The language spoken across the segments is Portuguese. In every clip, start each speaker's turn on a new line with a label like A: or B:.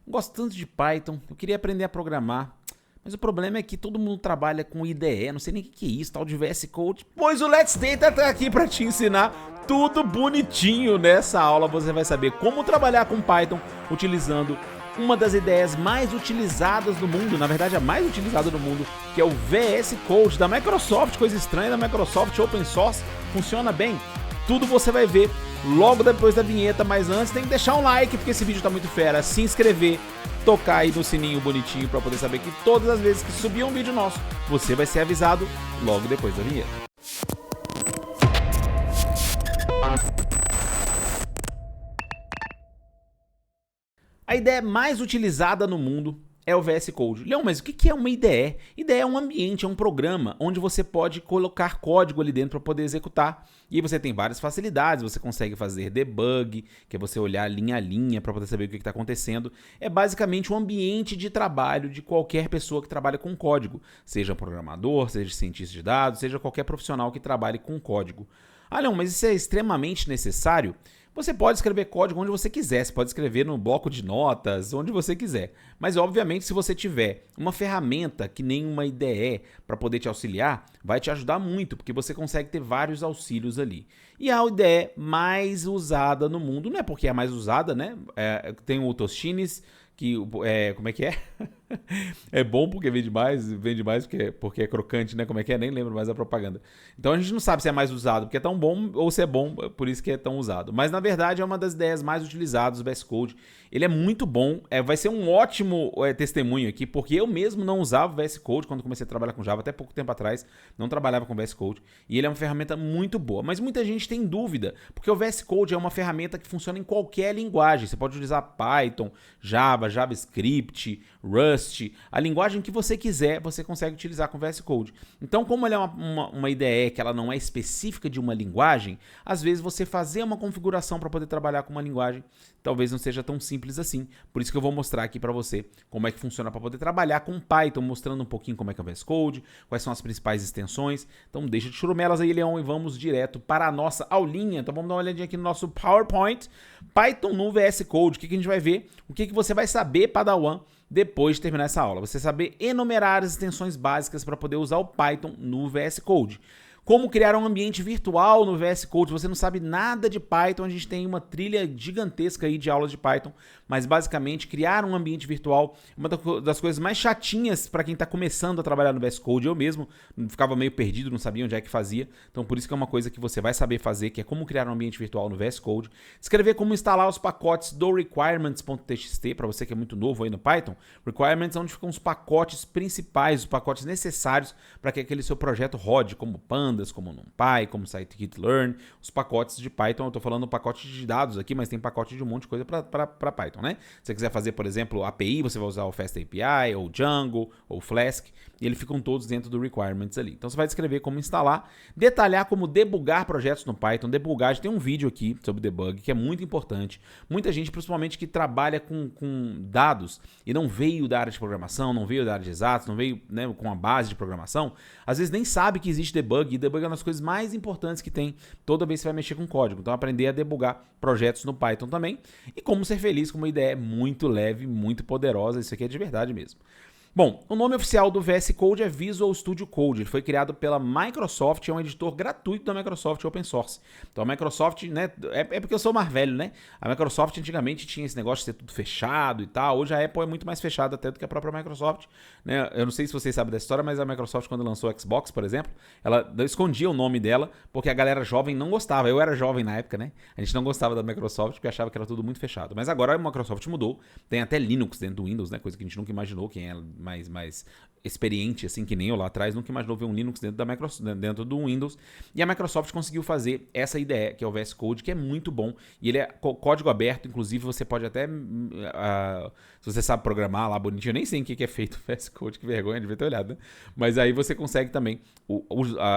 A: Gosto tanto de Python, eu queria aprender a programar. Mas o problema é que todo mundo trabalha com IDE, não sei nem o que é isso, tal de VS Code. Pois o Let's Data tá aqui para te ensinar tudo bonitinho. Nessa aula você vai saber como trabalhar com Python utilizando uma das ideias mais utilizadas do mundo, na verdade a mais utilizada do mundo, que é o VS Code da Microsoft, coisa estranha da Microsoft, open source, funciona bem. Tudo você vai ver logo depois da vinheta, mas antes tem que deixar um like, porque esse vídeo tá muito fera, se inscrever, tocar aí no sininho bonitinho para poder saber que todas as vezes que subir um vídeo nosso, você vai ser avisado logo depois da vinheta. A ideia mais utilizada no mundo é o VS Code. Leão, mas o que é uma IDE? IDE é um ambiente, é um programa onde você pode colocar código ali dentro para poder executar. E aí você tem várias facilidades, você consegue fazer debug, que é você olhar linha a linha para poder saber o que está acontecendo. É basicamente um ambiente de trabalho de qualquer pessoa que trabalha com código, seja programador, seja cientista de dados, seja qualquer profissional que trabalhe com código. Ah, Leão, mas isso é extremamente necessário? Você pode escrever código onde você quiser, você pode escrever no bloco de notas, onde você quiser. Mas, obviamente, se você tiver uma ferramenta que nem uma IDE para poder te auxiliar, vai te ajudar muito, porque você consegue ter vários auxílios ali. E a IDE mais usada no mundo, não é porque é a mais usada, né? Tem o Tostines, que como é que é? É bom porque vende mais porque é crocante, né? Como é que é? Nem lembro mais a propaganda. Então a gente não sabe se é mais usado porque é tão bom ou se é bom por isso que é tão usado. Mas na verdade é uma das ideias mais utilizadas do VS Code. Ele é muito bom, vai ser um ótimo testemunho aqui, porque eu mesmo não usava o VS Code quando comecei a trabalhar com Java, até pouco tempo atrás, não trabalhava com o VS Code, e ele é uma ferramenta muito boa. Mas muita gente tem dúvida, porque o VS Code é uma ferramenta que funciona em qualquer linguagem. Você pode utilizar Python, Java, JavaScript, Rust, a linguagem que você quiser, você consegue utilizar com o VS Code. Então, como ela é uma IDE que ela não é específica de uma linguagem, às vezes você fazer uma configuração para poder trabalhar com uma linguagem talvez não seja tão simples assim. Por isso que eu vou mostrar aqui para você como é que funciona para poder trabalhar com Python, mostrando um pouquinho como é que é o VS Code, quais são as principais extensões. Então deixa de churumelas aí, Leão, e vamos direto para a nossa aulinha. Então vamos dar uma olhadinha aqui no nosso PowerPoint. Python no VS Code. O que a gente vai ver? O que você vai saber, Padawan, depois de terminar essa aula? Você saber enumerar as extensões básicas para poder usar o Python no VS Code. Como criar um ambiente virtual no VS Code. Se você não sabe nada de Python, a gente tem uma trilha gigantesca aí de aulas de Python, mas basicamente criar um ambiente virtual, uma das coisas mais chatinhas para quem está começando a trabalhar no VS Code. Eu mesmo ficava meio perdido, não sabia onde é que fazia, então por isso que é uma coisa que você vai saber fazer, que é como criar um ambiente virtual no VS Code. Escrever como instalar os pacotes do requirements.txt, para você que é muito novo aí no Python. Requirements é onde ficam os pacotes principais, os pacotes necessários para que aquele seu projeto rode, como Pandas, como NumPy, como scikit-learn, os pacotes de Python. Eu estou falando pacote de dados aqui, mas tem pacote de um monte de coisa para Python, né? Se você quiser fazer, por exemplo, API, você vai usar o FastAPI, ou Django, ou Flask, e eles ficam todos dentro do requirements ali. Então você vai descrever como instalar, detalhar como debugar projetos no Python. Debugagem, tem um vídeo aqui sobre debug, que é muito importante. Muita gente, principalmente que trabalha com dados e não veio da área de programação, não veio da área de exatos, não veio, né, com a base de programação, às vezes nem sabe que existe debug, e debug é uma das coisas mais importantes que tem toda vez que você vai mexer com código. Então aprender a debugar projetos no Python também, e como ser feliz com uma ideia muito leve, muito poderosa. Isso aqui é de verdade mesmo. Bom, o nome oficial do VS Code é Visual Studio Code. Ele foi criado pela Microsoft, é um editor gratuito da Microsoft Open Source. Então a Microsoft, né, é porque eu sou mais velho, né? A Microsoft antigamente tinha esse negócio de ser tudo fechado e tal. Hoje a Apple é muito mais fechada até do que a própria Microsoft, né? Eu não sei se vocês sabem dessa história, mas a Microsoft, quando lançou o Xbox, por exemplo, ela escondia o nome dela porque a galera jovem não gostava. Eu era jovem na época, né? A gente não gostava da Microsoft porque achava que era tudo muito fechado. Mas agora a Microsoft mudou. Tem até Linux dentro do Windows, né? Coisa que a gente nunca imaginou. Quem é mais experiente, assim, que nem eu lá atrás, nunca imaginou ver um Linux dentro do Windows. E a Microsoft conseguiu fazer essa ideia, que é o VS Code, que é muito bom. E ele é código aberto, inclusive você pode até, se você sabe programar lá bonitinho, eu nem sei em que é feito o VS Code, que vergonha, devia ter olhado, né? Mas aí você consegue também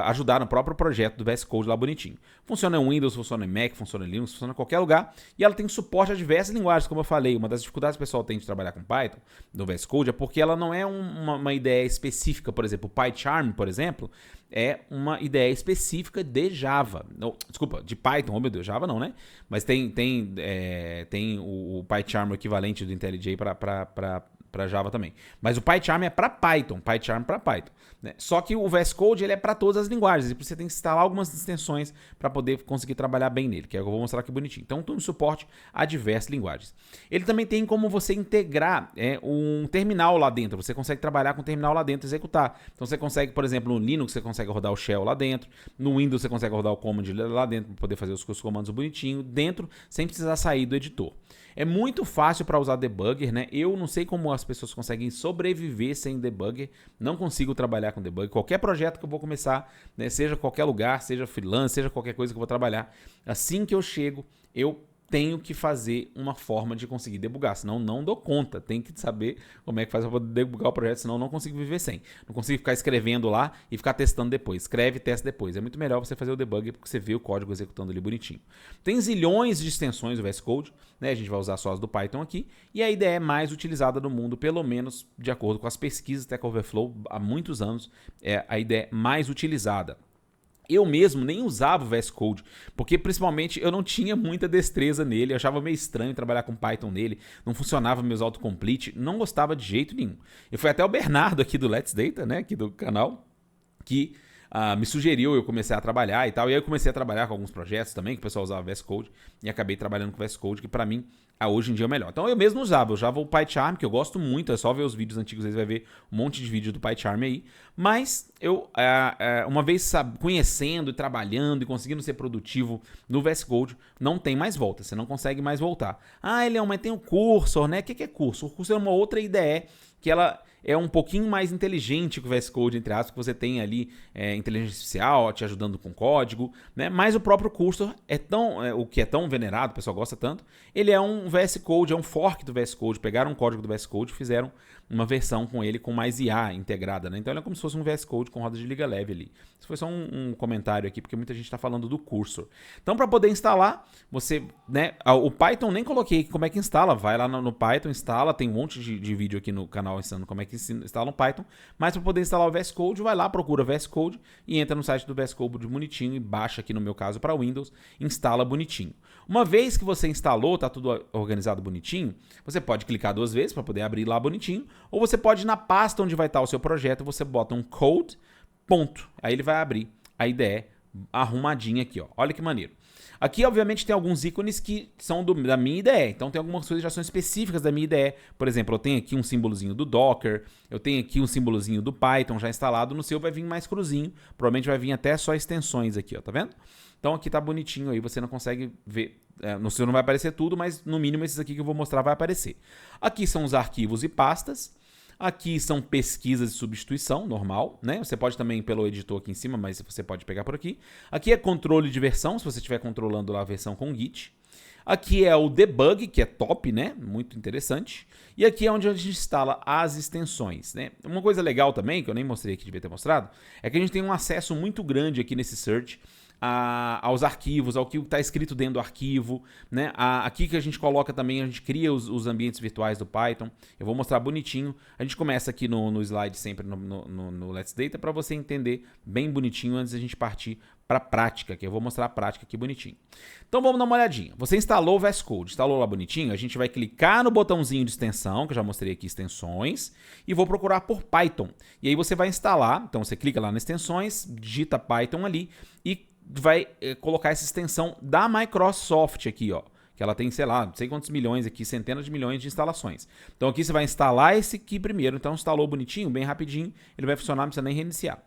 A: ajudar no próprio projeto do VS Code lá bonitinho. Funciona em Windows, funciona em Mac, funciona em Linux, funciona em qualquer lugar. E ela tem suporte a diversas linguagens, como eu falei. Uma das dificuldades que o pessoal tem de trabalhar com Python, no VS Code, é porque ela não é uma ideia ideia específica, por exemplo, o PyCharm, por exemplo, é uma ideia específica de Java. Não, desculpa, de Python, oh meu Deus, Java não, né? Mas tem o PyCharm, o equivalente do IntelliJ para Java também. Mas o PyCharm é para Python, né? Só que o VS Code ele é para todas as linguagens, e você tem que instalar algumas extensões para poder conseguir trabalhar bem nele, que é o que eu vou mostrar aqui bonitinho. Então, tem um suporte a diversas linguagens. Ele também tem como você integrar um terminal lá dentro. Você consegue trabalhar com o terminal lá dentro e executar. Então, você consegue, por exemplo, no Linux, você consegue rodar o shell lá dentro. No Windows, você consegue rodar o command lá dentro para poder fazer os comandos bonitinho dentro, sem precisar sair do editor. É muito fácil para usar debugger, né? Eu não sei como as pessoas conseguem sobreviver sem debugger. Não consigo trabalhar com debugger. Qualquer projeto que eu vou começar, né? Seja qualquer lugar, seja freelance, seja qualquer coisa que eu vou trabalhar, assim que eu chego, eu tenho que fazer uma forma de conseguir debugar, senão não dou conta. Tem que saber como é que faz para poder debugar o projeto, senão não consigo viver sem. Não consigo ficar escrevendo lá e ficar testando depois. Escreve e testa depois. É muito melhor você fazer o debug porque você vê o código executando ali bonitinho. Tem zilhões de extensões do VS Code, né? A gente vai usar só as do Python aqui, e a ideia é mais utilizada no mundo, pelo menos de acordo com as pesquisas Stack Overflow, há muitos anos, é a ideia mais utilizada. Eu mesmo nem usava o VS Code, porque principalmente eu não tinha muita destreza nele, eu achava meio estranho trabalhar com Python nele, não funcionava meus autocomplete, não gostava de jeito nenhum. E foi até o Bernardo aqui do Let's Data, né, aqui do canal, que me sugeriu, eu comecei a trabalhar e tal, e aí eu comecei a trabalhar com alguns projetos também, que o pessoal usava VS Code, e acabei trabalhando com VS Code, que pra mim, hoje em dia é o melhor. Então eu mesmo usava o PyCharm, que eu gosto muito, é só ver os vídeos antigos, aí você vai ver um monte de vídeo do PyCharm aí, mas eu, uma vez conhecendo e trabalhando e conseguindo ser produtivo no VS Code, não tem mais volta, você não consegue mais voltar. Leão, mas tem o Cursor, né? O que é Cursor? O Cursor é uma outra IDE que ela é um pouquinho mais inteligente que o VS Code, entre aspas, que você tem ali inteligência artificial te ajudando com código, né? Mas o próprio Cursor o que é tão venerado, o pessoal gosta tanto, ele é um VS Code, é um fork do VS Code, pegaram um código do VS Code e fizeram uma versão com ele com mais IA integrada, né? Então ele é como se fosse um VS Code com roda de liga leve ali. Isso foi só um comentário aqui, porque muita gente está falando do Cursor. Então, para poder instalar, você, né? O Python nem coloquei como é que instala. Vai lá no Python, instala. Tem um monte de vídeo aqui no canal ensinando como é que instala no Python. Mas para poder instalar o VS Code, vai lá, procura VS Code e entra no site do VS Code bonitinho e baixa aqui no meu caso para Windows, instala bonitinho. Uma vez que você instalou, tá tudo organizado bonitinho, você pode clicar 2 vezes para poder abrir lá bonitinho, ou você pode ir na pasta onde vai estar o seu projeto, você bota um code, ponto. Aí ele vai abrir a IDE arrumadinha aqui, ó. Olha que maneiro. Aqui, obviamente, tem alguns ícones que são da minha IDE. Então, tem algumas coisas que já são específicas da minha IDE. Por exemplo, eu tenho aqui um símbolozinho do Docker. Eu tenho aqui um símbolozinho do Python já instalado. No seu vai vir mais cruzinho. Provavelmente vai vir até só extensões aqui, ó. Tá vendo? Então, aqui tá bonitinho aí. Você não consegue ver. No seu não vai aparecer tudo, mas no mínimo esses aqui que eu vou mostrar vai aparecer. Aqui são os arquivos e pastas. Aqui são pesquisas de substituição, normal, né? Você pode também ir pelo editor aqui em cima, mas você pode pegar por aqui. Aqui é controle de versão, se você estiver controlando lá a versão com Git. Aqui é o debug, que é top, né? Muito interessante. E aqui é onde a gente instala as extensões, né? Uma coisa legal também, que eu nem mostrei aqui, devia ter mostrado, é que a gente tem um acesso muito grande aqui nesse search aos arquivos, ao que está escrito dentro do arquivo, né? Aqui que a gente coloca também, a gente cria os ambientes virtuais do Python. Eu vou mostrar bonitinho. A gente começa aqui no slide sempre no Let's Data para você entender bem bonitinho antes da gente partir para a prática, que eu vou mostrar a prática aqui bonitinho. Então vamos dar uma olhadinha. Você instalou o VS Code, instalou lá bonitinho, a gente vai clicar no botãozinho de extensão, que eu já mostrei aqui, extensões, e vou procurar por Python. E aí você vai instalar, então você clica lá nas extensões, digita Python ali e vai colocar essa extensão da Microsoft aqui, ó. Que ela tem, sei lá, não sei quantos milhões aqui, centenas de milhões de instalações. Então aqui você vai instalar esse aqui primeiro. Então instalou bonitinho, bem rapidinho, ele vai funcionar, não precisa nem reiniciar.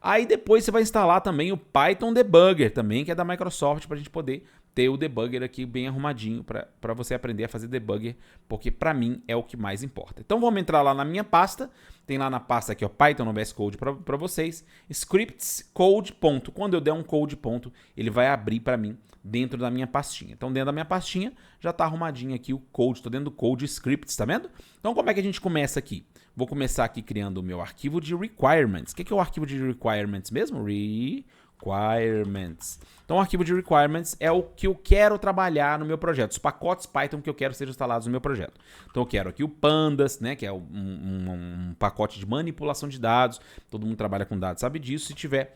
A: Aí depois você vai instalar também o Python Debugger também, que é da Microsoft, para a gente poder ter o debugger aqui bem arrumadinho para você aprender a fazer debugger, porque para mim é o que mais importa. Então vamos entrar lá na minha pasta, tem lá na pasta aqui, ó, Python no VS Code para vocês, scripts code ponto. Quando eu der um code ponto, ele vai abrir para mim dentro da minha pastinha. Então dentro da minha pastinha já está arrumadinho aqui o code, estou dentro do code scripts, tá vendo? Então como é que a gente começa aqui? Vou começar aqui criando o meu arquivo de requirements. O que é o arquivo de requirements mesmo? requirements. Então, o arquivo de requirements é o que eu quero trabalhar no meu projeto, os pacotes Python que eu quero sejam instalados no meu projeto. Então, eu quero aqui o pandas, né, que é um pacote de manipulação de dados. Todo mundo trabalha com dados, sabe disso. Se tiver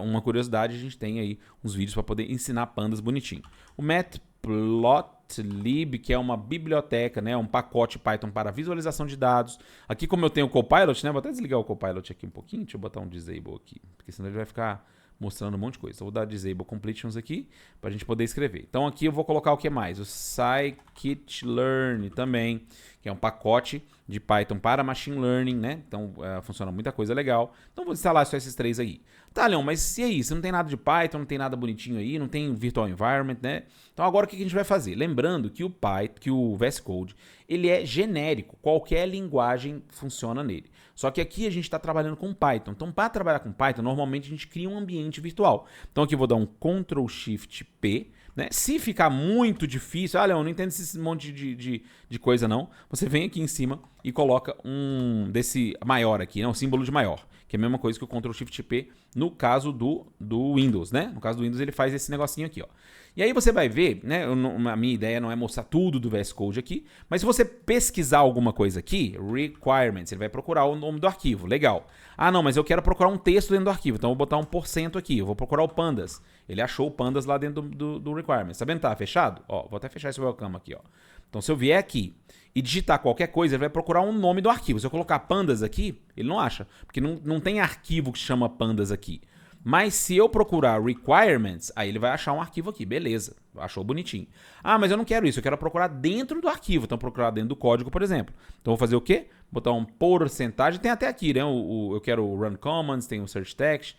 A: uma curiosidade, a gente tem aí uns vídeos para poder ensinar pandas bonitinho. O matplotlib, que é uma biblioteca, né, um pacote Python para visualização de dados. Aqui, como eu tenho o Copilot, né, vou até desligar o Copilot aqui um pouquinho. Deixa eu botar um disable aqui, porque senão ele vai ficar mostrando um monte de coisa. Então, vou dar disable completions aqui para a gente poder escrever. Então, aqui eu vou colocar o que mais? O scikit-learn também, que é um pacote de Python para machine learning, né? Então, funciona muita coisa legal. Então, vou instalar só esses três aí. Tá, Leon, mas e aí? Você não tem nada de Python, não tem nada bonitinho aí, não tem virtual environment, né? Então, agora o que a gente vai fazer? Lembrando que o Python, que o VS Code, ele é genérico. Qualquer linguagem funciona nele. Só que aqui a gente está trabalhando com Python. Então, para trabalhar com Python, normalmente a gente cria um ambiente virtual. Então, aqui eu vou dar um Ctrl+Shift+P. Né? Se ficar muito difícil, Leon, não entendo esse monte de coisa não, você vem aqui em cima e coloca um desse maior aqui, né? Um símbolo de maior, que é a mesma coisa que o Ctrl+Shift+P no caso do Windows, né? No caso do Windows ele faz esse negocinho aqui, ó. E aí você vai ver, né? A minha ideia não é mostrar tudo do VS Code aqui, mas se você pesquisar alguma coisa aqui, requirements, ele vai procurar o nome do arquivo, legal. Ah, não, mas eu quero procurar um texto dentro do arquivo, então eu vou botar 1% aqui, eu vou procurar o pandas. Ele achou o pandas lá dentro do requirements. Tá vendo? Tá fechado? Ó, vou até fechar esse welcome aqui, ó. Então se eu vier aqui e digitar qualquer coisa, ele vai procurar um nome do arquivo. Se eu colocar pandas aqui, ele não acha, porque não tem arquivo que chama pandas aqui. Mas se eu procurar requirements, aí ele vai achar um arquivo aqui, beleza, achou bonitinho. Ah, mas eu não quero isso, eu quero procurar dentro do arquivo, então procurar dentro do código, por exemplo. Então vou fazer o quê? Botar um porcentagem, tem até aqui, né? Eu quero o run commands, tem o search text,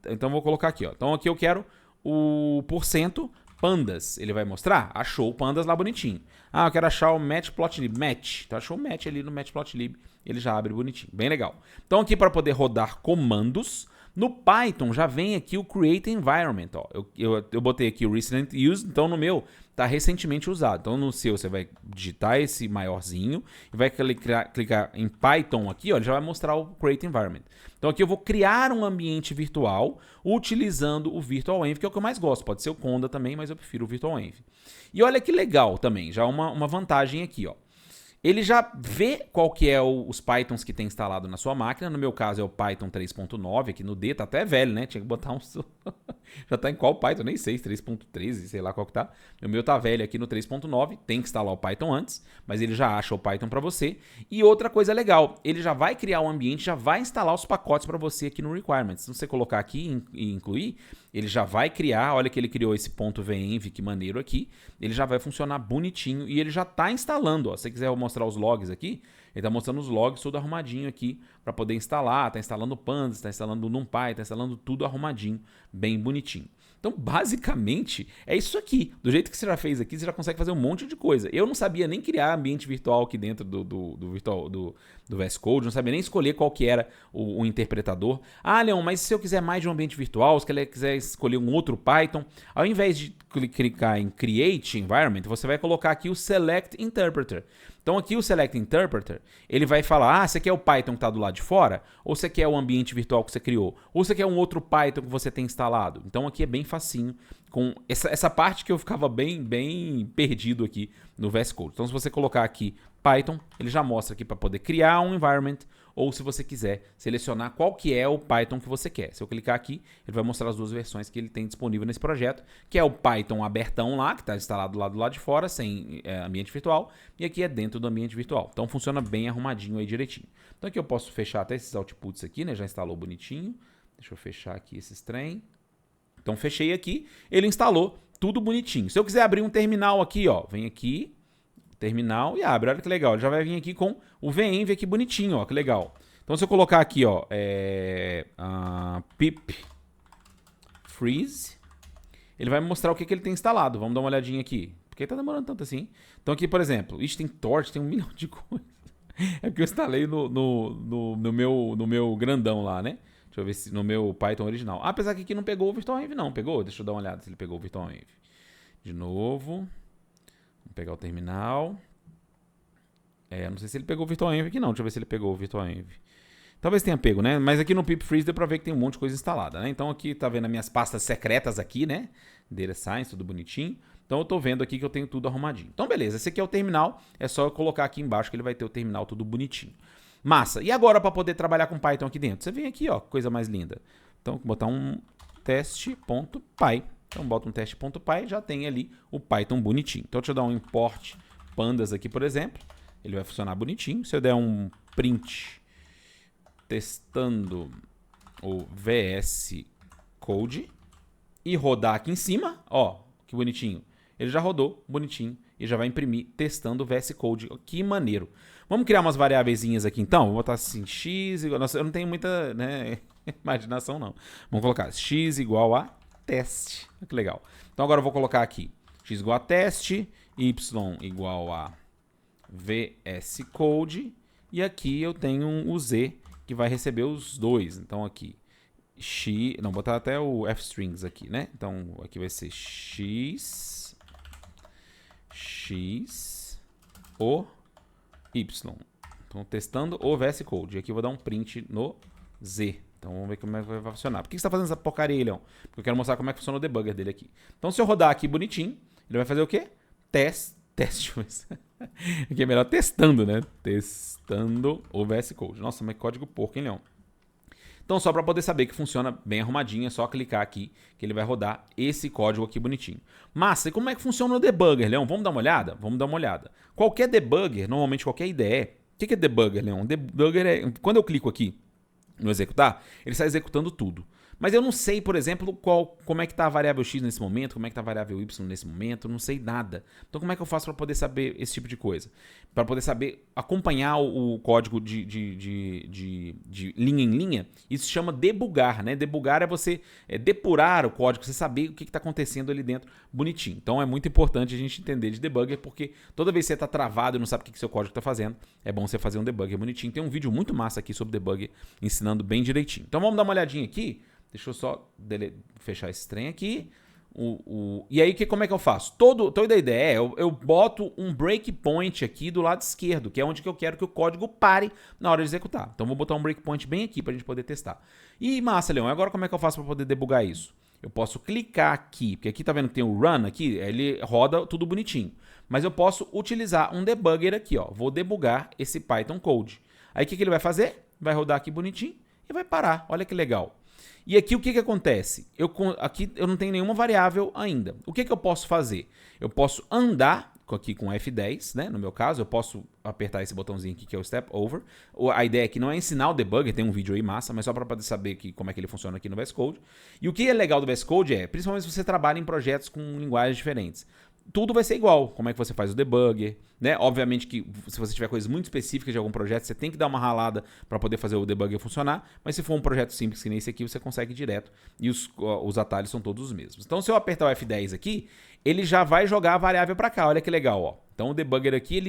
A: então vou colocar aqui, ó. Então aqui eu quero o porcento pandas, ele vai mostrar, achou o pandas lá bonitinho. Ah, eu quero achar o matplotlib, match, então achou o match ali no matplotlib, ele já abre bonitinho, bem legal. Então aqui para poder rodar comandos, no Python já vem aqui o Create Environment. Ó. Eu botei aqui o Recent Use, então no meu está recentemente usado. Então no seu você vai digitar esse maiorzinho e vai clicar em Python aqui, ó, ele já vai mostrar o Create Environment. Então aqui eu vou criar um ambiente virtual utilizando o Virtual Env, que é o que eu mais gosto. Pode ser o Conda também, mas eu prefiro o Virtual Env. E olha que legal também, já uma vantagem aqui, ó. Ele já vê qual que é os Pythons que tem instalado na sua máquina. No meu caso é o Python 3.9, aqui no D tá até velho, né? Tinha que botar um... já tá em qual Python? Nem sei, 3.13, sei lá qual que tá. O meu tá velho aqui no 3.9, tem que instalar o Python antes, mas ele já acha o Python para você. E outra coisa legal, ele já vai criar um ambiente, já vai instalar os pacotes para você aqui no Requirements. Se você colocar aqui e incluir, ele já vai criar, olha que ele criou esse .venv, que maneiro aqui, ele já vai funcionar bonitinho e ele já tá instalando, ó. Se você quiser eu mostrar os logs aqui, ele tá mostrando os logs tudo arrumadinho aqui para poder instalar, tá instalando o Pandas, tá instalando o NumPy, tá instalando tudo arrumadinho, bem bonitinho. Então, basicamente, é isso aqui. Do jeito que você já fez aqui, você já consegue fazer um monte de coisa. Eu não sabia nem criar ambiente virtual aqui dentro do VS Code, não sabia nem escolher qual que era o interpretador. Ah, Leon, mas se eu quiser mais de um ambiente virtual, se eu quiser escolher um outro Python, ao invés de clicar em Create Environment, você vai colocar aqui o Select Interpreter. Então aqui o Select Interpreter, ele vai falar, você quer o Python que está do lado de fora? Ou você quer o ambiente virtual que você criou? Ou você quer um outro Python que você tem instalado? Então aqui é bem facinho, com essa parte que eu ficava bem perdido aqui no VS Code. Então se você colocar aqui Python, ele já mostra aqui para poder criar um environment, ou se você quiser selecionar qual que é o Python que você quer. Se eu clicar aqui, ele vai mostrar as duas versões que ele tem disponível nesse projeto, que é o Python abertão lá, que está instalado lá do lado de fora, sem ambiente virtual, e aqui é dentro do ambiente virtual. Então funciona bem arrumadinho aí direitinho. Então aqui eu posso fechar até esses outputs aqui, né? Já instalou bonitinho. Deixa eu fechar aqui esses trem. Então fechei aqui, ele instalou tudo bonitinho. Se eu quiser abrir um terminal aqui, ó, vem aqui, terminal e abre. Olha que legal, ele já vai vir aqui com o venv aqui bonitinho, ó, que legal. Então se eu colocar aqui, ó, pip freeze, ele vai me mostrar o que ele tem instalado. Vamos dar uma olhadinha aqui. Por que tá demorando tanto assim? Então aqui, por exemplo, isso tem torch, tem um milhão de coisas. É porque eu instalei no meu grandão lá, né? Deixa eu ver se no meu Python original. Apesar que aqui não pegou o VirtualEnv, não. Pegou? Deixa eu dar uma olhada se ele pegou o VirtualEnv. De novo. Vamos pegar o terminal. Não sei se ele pegou o VirtualEnv aqui, não. Deixa eu ver se ele pegou o VirtualEnv. Talvez tenha pego, né? Mas aqui no Pip Freeze deu pra ver que tem um monte de coisa instalada, né? Então aqui tá vendo as minhas pastas secretas aqui, né? Data Science, tudo bonitinho. Então eu tô vendo aqui que eu tenho tudo arrumadinho. Então beleza, esse aqui é o terminal. É só eu colocar aqui embaixo que ele vai ter o terminal tudo bonitinho. Massa. E agora para poder trabalhar com Python aqui dentro? Você vem aqui, ó, coisa mais linda. Então vou botar um teste.py. Então bota um teste.py e já tem ali o Python bonitinho. Então deixa eu dar um import pandas aqui, por exemplo. Ele vai funcionar bonitinho. Se eu der um print testando o VS Code e rodar aqui em cima, ó, que bonitinho. Ele já rodou, bonitinho, e já vai imprimir testando o VS Code. Que maneiro. Vamos criar umas variáveiszinhas aqui então. Vou botar assim, x igual... Nossa, eu não tenho muita, né, imaginação não. Vamos colocar x igual a teste. Que legal. Então agora eu vou colocar aqui x igual a teste, y igual a VS Code, e aqui eu tenho o z que vai receber os dois. Então aqui x, não, botar até o fstrings aqui, né? Então aqui vai ser x o y. Então testando o VS Code. E aqui eu vou dar um print no z. Então vamos ver como é que vai funcionar. Por que você está fazendo essa porcaria aí, Leão? Porque eu quero mostrar como é que funciona o debugger dele aqui. Então se eu rodar aqui bonitinho, ele vai fazer o quê? Teste. Aqui é melhor testando, né? Testando o VS Code. Nossa, mas código porco, hein, Leão? Então, só para poder saber que funciona bem arrumadinho, é só clicar aqui que ele vai rodar esse código aqui bonitinho. Massa, e como é que funciona o debugger, Leão? Vamos dar uma olhada? Vamos dar uma olhada. Qualquer debugger, normalmente qualquer IDE, o que é debugger, Leão? Debugger é... Quando eu clico aqui no executar, ele está executando tudo. Mas eu não sei, por exemplo, como é que está a variável x nesse momento, como é que está a variável y nesse momento, não sei nada. Então como é que eu faço para poder saber esse tipo de coisa? Para poder saber acompanhar o código de linha em linha, isso se chama debugar, né? Debugar é você depurar o código, você saber o que está acontecendo ali dentro bonitinho. Então é muito importante a gente entender de debugger, porque toda vez que você está travado e não sabe o que seu código está fazendo, é bom você fazer um debugger bonitinho. Tem um vídeo muito massa aqui sobre debugger, ensinando bem direitinho. Então vamos dar uma olhadinha aqui. Deixa eu só fechar esse trem aqui. E aí, como é que eu faço? Toda a ideia é, eu boto um breakpoint aqui do lado esquerdo, que é onde que eu quero que o código pare na hora de executar. Então, vou botar um breakpoint bem aqui para a gente poder testar. E massa, Leão, agora como é que eu faço para poder debugar isso? Eu posso clicar aqui, porque aqui tá vendo que tem o run aqui, ele roda tudo bonitinho. Mas eu posso utilizar um debugger aqui, ó. Vou debugar esse Python Code. Aí, o que ele vai fazer? Vai rodar aqui bonitinho e vai parar. Olha que legal. E aqui o que acontece? Aqui eu não tenho nenhuma variável ainda. O que eu posso fazer? Eu posso andar aqui com F10, né? No meu caso, eu posso apertar esse botãozinho aqui que é o Step Over. A ideia aqui não é ensinar o debugger, tem um vídeo aí massa, mas só para poder saber como é que ele funciona aqui no VS Code. E o que é legal do VS Code é, principalmente se você trabalha em projetos com linguagens diferentes, tudo vai ser igual. Como é que você faz o debugger, né? Obviamente que se você tiver coisas muito específicas de algum projeto, você tem que dar uma ralada para poder fazer o debugger funcionar, mas se for um projeto simples que nem esse aqui, você consegue direto e os atalhos são todos os mesmos. Então, se eu apertar o F10 aqui, ele já vai jogar a variável para cá. Olha que legal, ó. Então, o debugger aqui,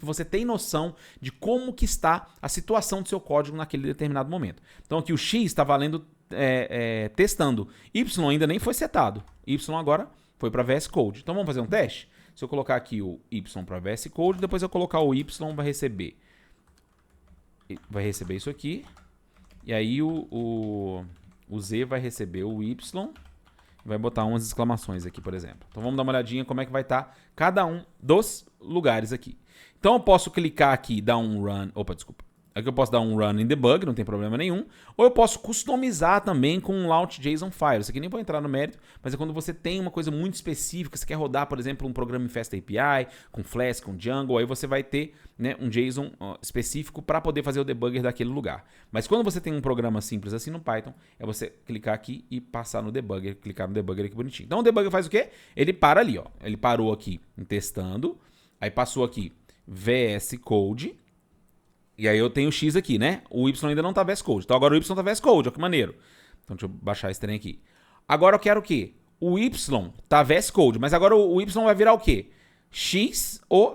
A: você tem noção de como que está a situação do seu código naquele determinado momento. Então, aqui o X está valendo testando. Y ainda nem foi setado. Y agora foi para VS Code. Então vamos fazer um teste? Se eu colocar aqui o Y para VS Code, depois eu colocar o Y, vai receber isso aqui. E aí o Z vai receber o Y e vai botar umas exclamações aqui, por exemplo. Então vamos dar uma olhadinha como é que vai estar cada um dos lugares aqui. Então eu posso clicar aqui e dar um run. Opa, desculpa. Aqui eu posso dar um run in debug, não tem problema nenhum. Ou eu posso customizar também com um launch JSON file. Isso aqui nem vou entrar no mérito, mas é quando você tem uma coisa muito específica, você quer rodar, por exemplo, um programa em Fast API, com Flask, com Django, aí você vai ter, né, um JSON específico para poder fazer o debugger daquele lugar. Mas quando você tem um programa simples assim no Python, é você clicar aqui e passar no debugger, clicar no debugger aqui bonitinho. Então o debugger faz o quê? Ele para ali, ó. Ele parou aqui em testando, aí passou aqui VS Code. E aí eu tenho o X aqui, né? O Y ainda não tá VS Code. Então agora o Y tá VS Code, olha que maneiro. Então deixa eu baixar esse trem aqui. Agora eu quero o quê? O Y tá VS Code, mas agora o Y vai virar o quê? X ou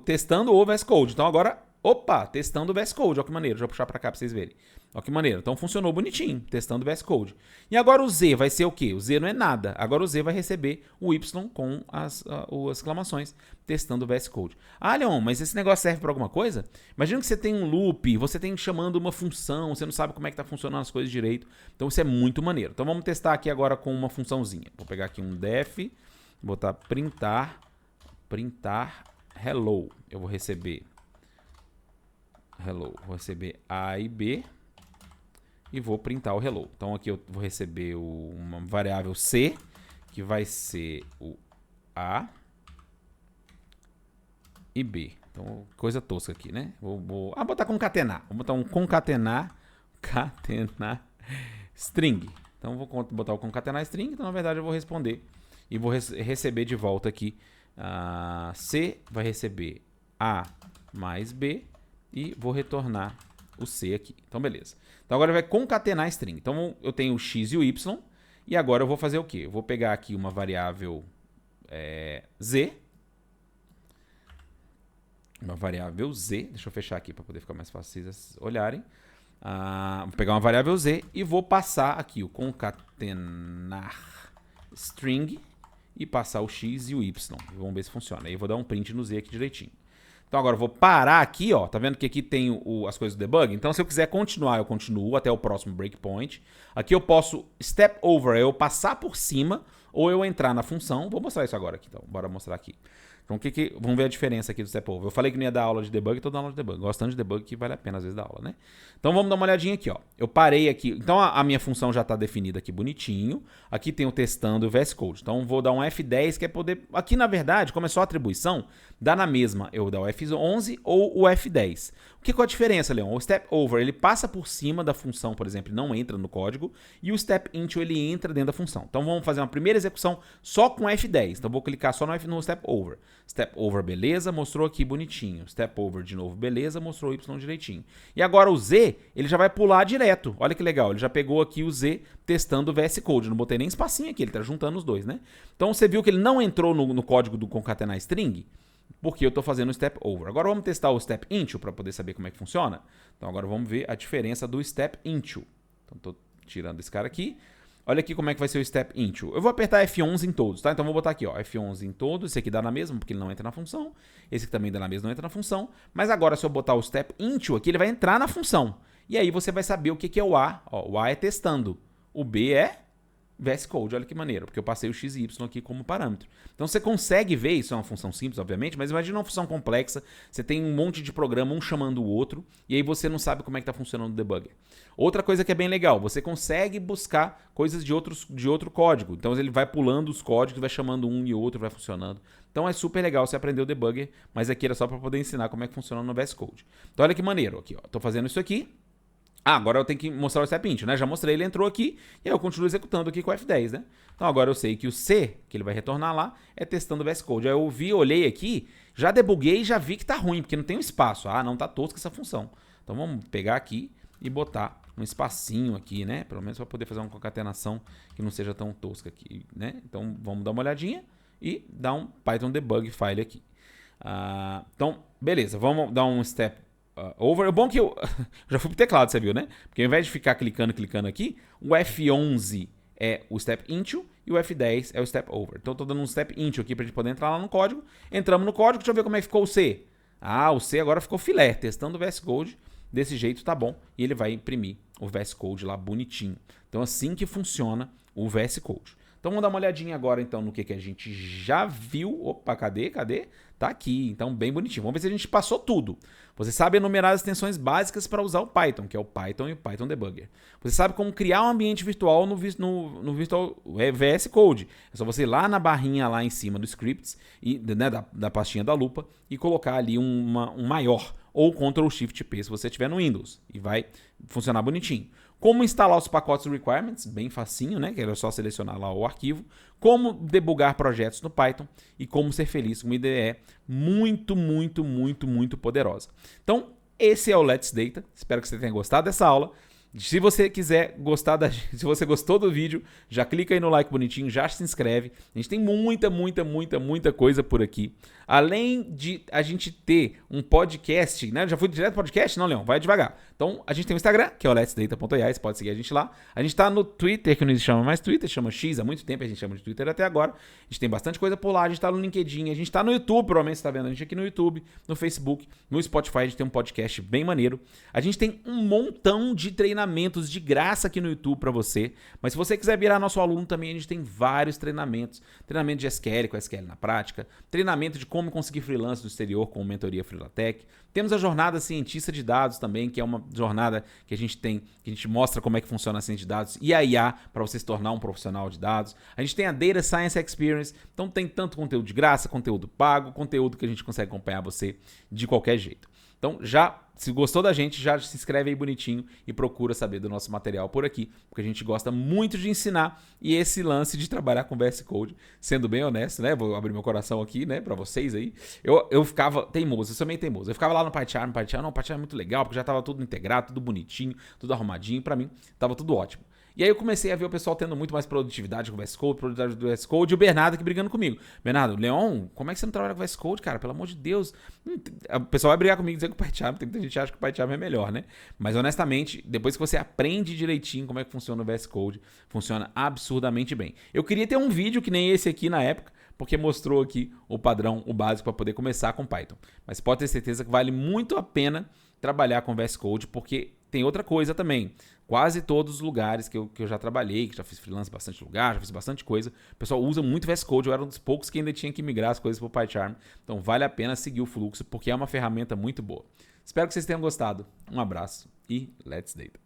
A: testando o VS Code. Então agora Opa, testando o VS Code, olha que maneiro, deixa eu puxar para cá para vocês verem. Olha que maneiro, então funcionou bonitinho, testando o VS Code. E agora o Z vai ser o quê? O Z não é nada, agora o Z vai receber o Y com as exclamações, testando o VS Code. Ah, Leon, mas esse negócio serve para alguma coisa? Imagina que você tem um loop, você tem chamando uma função, você não sabe como é que está funcionando as coisas direito, então isso é muito maneiro. Então vamos testar aqui agora com uma funçãozinha. Vou pegar aqui um def, botar printar hello. Eu vou receber hello, vou receber A e B e vou printar o hello. Então aqui eu vou receber uma variável C, que vai ser o A e B. Então, coisa tosca aqui, né? Vou botar concatenar. Vou botar um concatenar string. Então vou botar o concatenar string, então na verdade eu vou responder e vou receber de volta aqui C vai receber A mais B e vou retornar o C aqui. Então beleza. Então agora vai concatenar string. Então eu tenho o X e o Y e agora eu vou fazer o quê? Eu vou pegar aqui uma variável Z. Uma variável Z. Deixa eu fechar aqui para poder ficar mais fácil vocês olharem. Vou pegar uma variável Z e vou passar aqui o concatenar string e passar o X e o Y. Vamos ver se funciona. Aí eu vou dar um print no Z aqui direitinho. Então agora eu vou parar aqui, ó. Tá vendo que aqui tem as coisas do debug? Então se eu quiser continuar, eu continuo até o próximo breakpoint. Aqui eu posso step over, eu passar por cima, ou eu entrar na função. Vou mostrar isso agora aqui, então. Bora mostrar aqui. Então vamos ver a diferença aqui do step over. Eu falei que não ia dar aula de debug, tô dando aula de debug. Gosto tanto de debug que vale a pena às vezes dar aula, né? Então vamos dar uma olhadinha aqui, ó. Eu parei aqui. Então a minha função já está definida aqui bonitinho. Aqui tem o testando e o VS Code. Então vou dar um F10 que é poder... Aqui na verdade, como é só atribuição, dá na mesma eu dar o F11 ou o F10. O que é a diferença, Leon? O step over, ele passa por cima da função, por exemplo, não entra no código. E o step into, ele entra dentro da função. Então vamos fazer uma primeira execução só com F10. Então vou clicar só no step over. Step over, beleza, mostrou aqui bonitinho. Step over de novo, beleza, mostrou o Y direitinho. E agora o Z, ele já vai pular direto. Olha que legal, ele já pegou aqui o Z testando o VS Code. Não botei nem espacinho aqui, ele tá juntando os dois, né? Então você viu que ele não entrou no código do concatenar string, porque eu estou fazendo o step over. Agora vamos testar o step into para poder saber como é que funciona. Então agora vamos ver a diferença do step into. Então estou tirando esse cara aqui. Olha aqui como é que vai ser o step into. Eu vou apertar F11 em todos, tá? Então vou botar aqui, ó, F11 em todos. Esse aqui dá na mesma, porque ele não entra na função. Esse aqui também dá na mesma, não entra na função. Mas agora se eu botar o step into aqui, ele vai entrar na função. E aí você vai saber o que é o A. Ó, o A é testando. O B é VS Code, olha que maneiro, porque eu passei o X e Y aqui como parâmetro. Então você consegue ver, isso é uma função simples, obviamente, mas imagina uma função complexa, você tem um monte de programa, um chamando o outro, e aí você não sabe como é que está funcionando o debugger. Outra coisa que é bem legal, você consegue buscar coisas de outro código. Então ele vai pulando os códigos, vai chamando um e outro, vai funcionando. Então é super legal você aprender o debugger, mas aqui era só para poder ensinar como é que funciona no VS Code. Então olha que maneiro, aqui ó, estou fazendo isso aqui. Agora eu tenho que mostrar o step into, né? Já mostrei, ele entrou aqui e aí eu continuo executando aqui com o F10, né? Então agora eu sei que o C, que ele vai retornar lá, é testando o VS Code. Aí eu olhei aqui, já debuguei e já vi que tá ruim, porque não tem um espaço. Não tá tosca essa função. Então vamos pegar aqui e botar um espacinho aqui, né? Pelo menos para poder fazer uma concatenação que não seja tão tosca aqui, né? Então vamos dar uma olhadinha e dar um Python debug file aqui. Então, beleza, vamos dar um step over. É bom que eu já fui pro teclado, você viu, né? Porque ao invés de ficar clicando aqui, o F11 é o step into e o F10 é o step over. Então eu tô dando um step into aqui pra gente poder entrar lá no código. Entramos no código, deixa eu ver como é que ficou o C. O C agora ficou filé, testando o VS Code. Desse jeito tá bom. E ele vai imprimir o VS Code lá bonitinho. Então assim que funciona o VS Code. Então vamos dar uma olhadinha agora então no que a gente já viu. Opa, cadê? Tá aqui, então bem bonitinho. Vamos ver se a gente passou tudo. Você sabe enumerar as extensões básicas para usar o Python, que é o Python e o Python Debugger. Você sabe como criar um ambiente virtual no Visual VS Code. É só você ir lá na barrinha lá em cima do scripts, e, né, da pastinha da lupa, e colocar ali um maior, ou Ctrl Shift P se você estiver no Windows. E vai funcionar bonitinho. Como instalar os pacotes requirements, bem facinho, né? Que é só selecionar lá o arquivo. Como debugar projetos no Python e como ser feliz com uma IDE muito, muito, muito, muito poderosa. Então, esse é o Let's Data. Espero que você tenha gostado dessa aula. Se você quiser gostar da gente, se você gostou do vídeo, já clica aí no like bonitinho, já se inscreve. A gente tem muita coisa por aqui. Além de a gente ter um podcast, né? Já fui direto pro podcast? Não, Leão, vai devagar. Então, a gente tem o Instagram, que é o letsdata.ai, você pode seguir a gente lá. A gente tá no Twitter, que não se chama mais Twitter, chama X há muito tempo, a gente chama de Twitter até agora. A gente tem bastante coisa por lá, a gente tá no LinkedIn, a gente tá no YouTube, provavelmente você tá vendo a gente aqui no YouTube, no Facebook, no Spotify, a gente tem um podcast bem maneiro. A gente tem um montão de treinamentos de graça aqui no YouTube pra você, mas se você quiser virar nosso aluno também, a gente tem vários treinamentos. Treinamento de SQL com SQL na prática, treinamento de como conseguir freelance do exterior com mentoria Freelatech. Temos a jornada cientista de dados também, que é uma jornada que a gente mostra como é que funciona a ciência de dados e a IA para você se tornar um profissional de dados. A gente tem a Data Science Experience, então tem tanto conteúdo de graça, conteúdo pago, conteúdo que a gente consegue acompanhar você de qualquer jeito. Então, se gostou da gente, já se inscreve aí bonitinho e procura saber do nosso material por aqui, porque a gente gosta muito de ensinar e esse lance de trabalhar com VS Code, sendo bem honesto, né? Vou abrir meu coração aqui, né, pra vocês aí. Eu ficava teimoso, eu sou meio teimoso. Eu ficava lá no PyCharm, não, o PyCharm é muito legal, porque já tava tudo integrado, tudo bonitinho, tudo arrumadinho, pra mim tava tudo ótimo. E aí eu comecei a ver o pessoal tendo muito mais produtividade com o VS Code, produtividade do VS Code, e o Bernardo aqui brigando comigo. Bernardo, Leon, como é que você não trabalha com VS Code, cara? Pelo amor de Deus. O pessoal vai brigar comigo e dizer que o PyCharm, tem muita gente que acha que o PyCharm é melhor, né? Mas honestamente, depois que você aprende direitinho como é que funciona o VS Code, funciona absurdamente bem. Eu queria ter um vídeo que nem esse aqui na época, porque mostrou aqui o padrão, o básico para poder começar com Python. Mas pode ter certeza que vale muito a pena trabalhar com VS Code, porque tem outra coisa também. Quase todos os lugares que eu já trabalhei, que já fiz freelance em bastante lugar, já fiz bastante coisa, o pessoal usa muito VS Code. Eu era um dos poucos que ainda tinha que migrar as coisas para o PyCharm. Então vale a pena seguir o fluxo, porque é uma ferramenta muito boa. Espero que vocês tenham gostado. Um abraço e let's data.